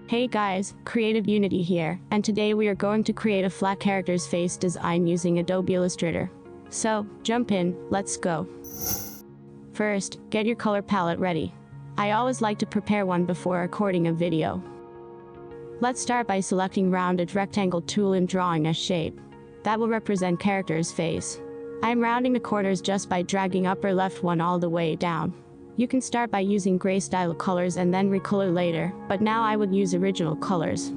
Hey guys, Creative Unity here, and today we are going to create a flat character's face design using Adobe Illustrator. So, jump in, let's go. First, get your color palette ready. I always like to prepare one before recording a video. Let's start by selecting rounded rectangle tool and drawing a shape. That will represent character's face. I am rounding the corners just by dragging upper left one all the way down. You can start by using gray style colors and then recolor later, but now I would use original colors.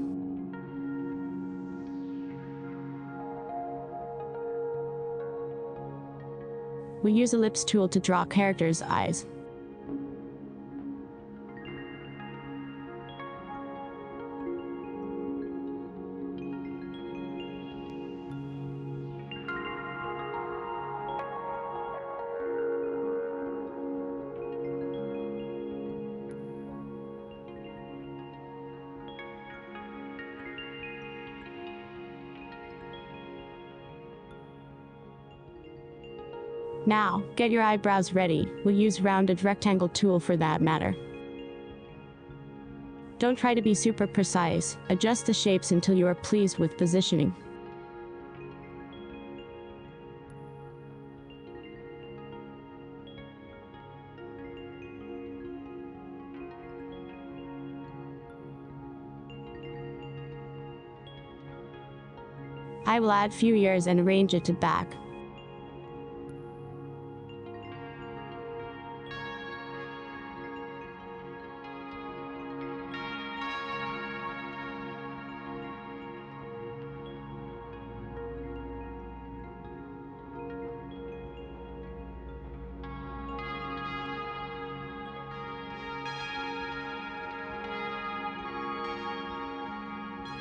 We use ellipse tool to draw character's eyes. Now, get your eyebrows ready. We'll use rounded rectangle tool for that matter. Don't try to be super precise, adjust the shapes until you are pleased with positioning. I will add few ears and arrange it to back.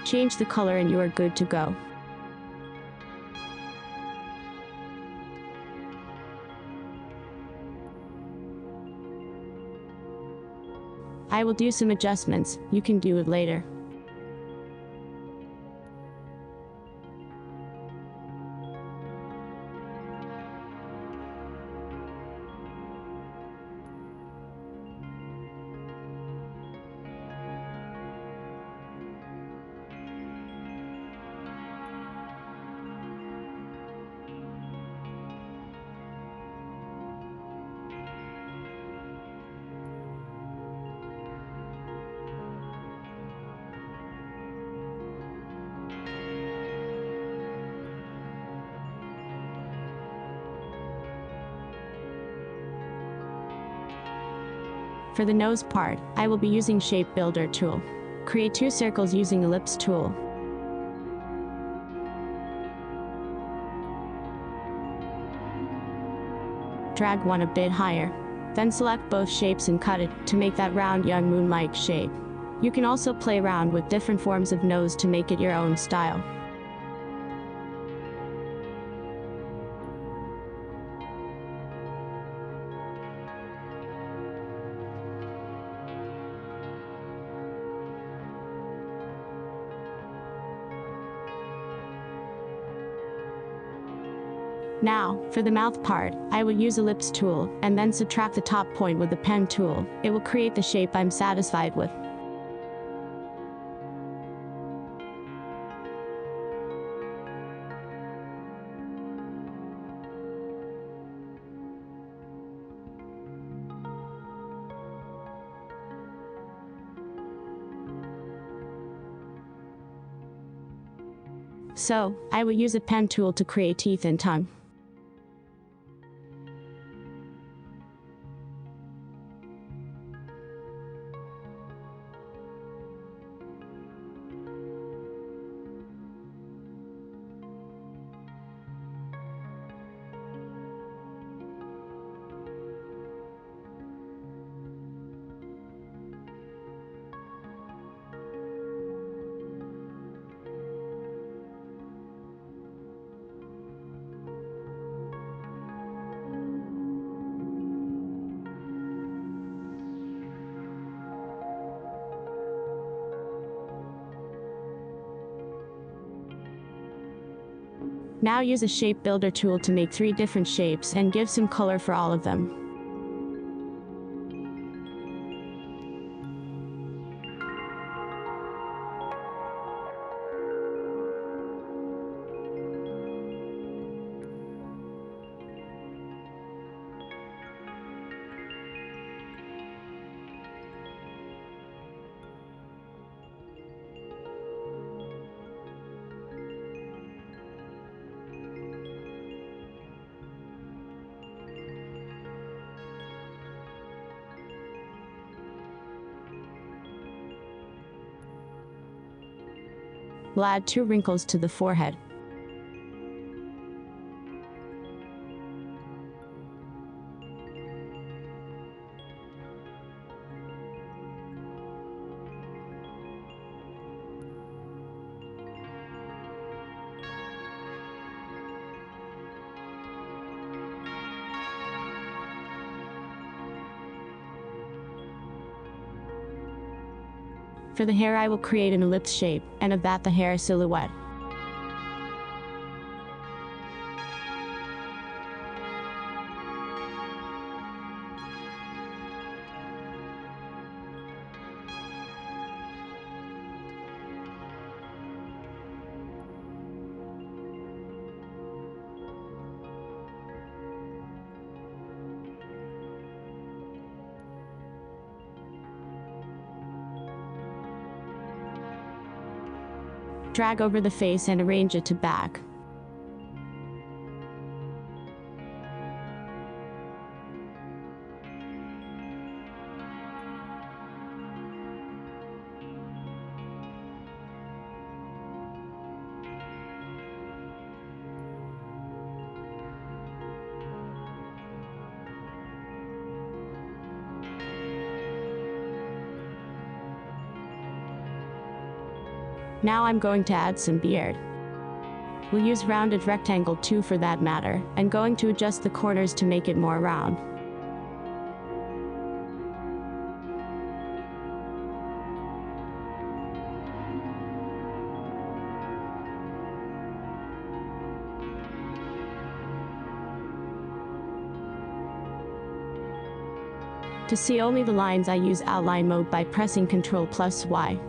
Change the color and you are good to go. I will do some adjustments, you can do it later. For the nose part, I will be using Shape Builder tool. Create two circles using Ellipse tool. Drag one a bit higher. Then select both shapes and cut it to make that round young moon-like shape. You can also play around with different forms of nose to make it your own style. Now, for the mouth part, I will use Ellipse tool, and then subtract the top point with the pen tool. It will create the shape I'm satisfied with. So, I will use a pen tool to create teeth and tongue. Now use a Shape Builder tool to make 3 different shapes and give some color for all of them. We'll add 2 wrinkles to the forehead. For the hair I will create an ellipse shape, and of that the hair silhouette. Drag over the face and arrange it to back. Now I'm going to add some beard. We'll use rounded rectangle 2 for that matter, and going to adjust the corners to make it more round. To see only the lines I use outline mode by pressing Ctrl+Y.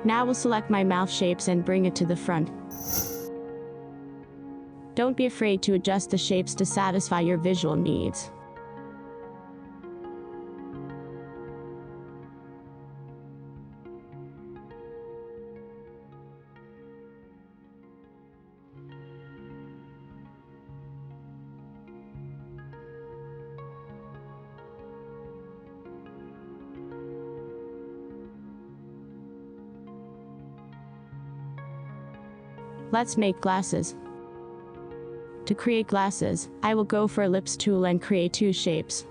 Now we'll select my mouth shapes and bring it to the front. Don't be afraid to adjust the shapes to satisfy your visual needs. Let's make glasses. To create glasses, I will go for Ellipse tool and create 2 shapes.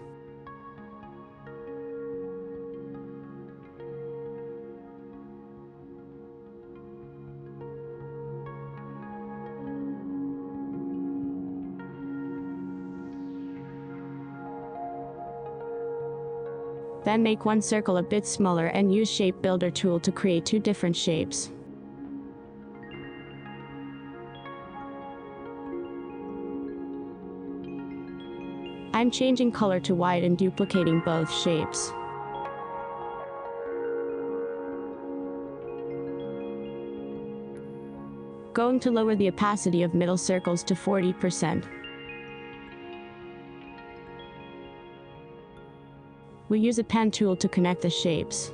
Then make one circle a bit smaller and use Shape Builder tool to create 2 different shapes. I'm changing color to white and duplicating both shapes. Going to lower the opacity of middle circles to 40%. We use a pen tool to connect the shapes.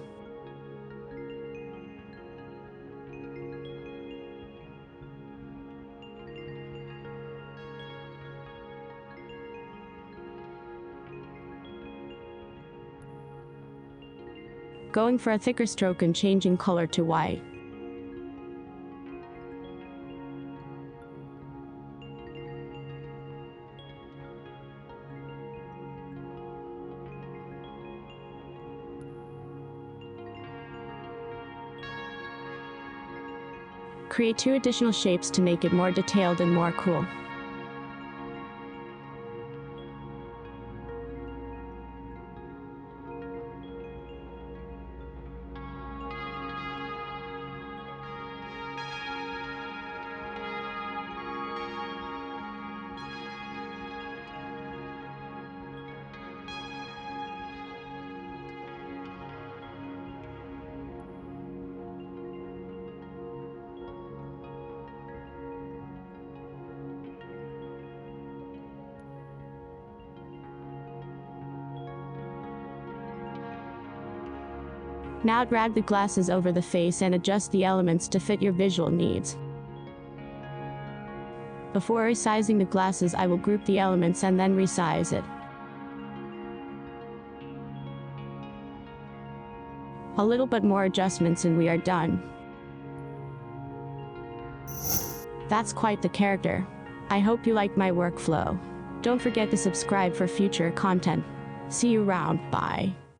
Going for a thicker stroke and changing color to white. Create 2 additional shapes to make it more detailed and more cool. Now drag the glasses over the face and adjust the elements to fit your visual needs. Before resizing the glasses, I will group the elements and then resize it. A little bit more adjustments and we are done. That's quite the character. I hope you like my workflow. Don't forget to subscribe for future content. See you around, bye.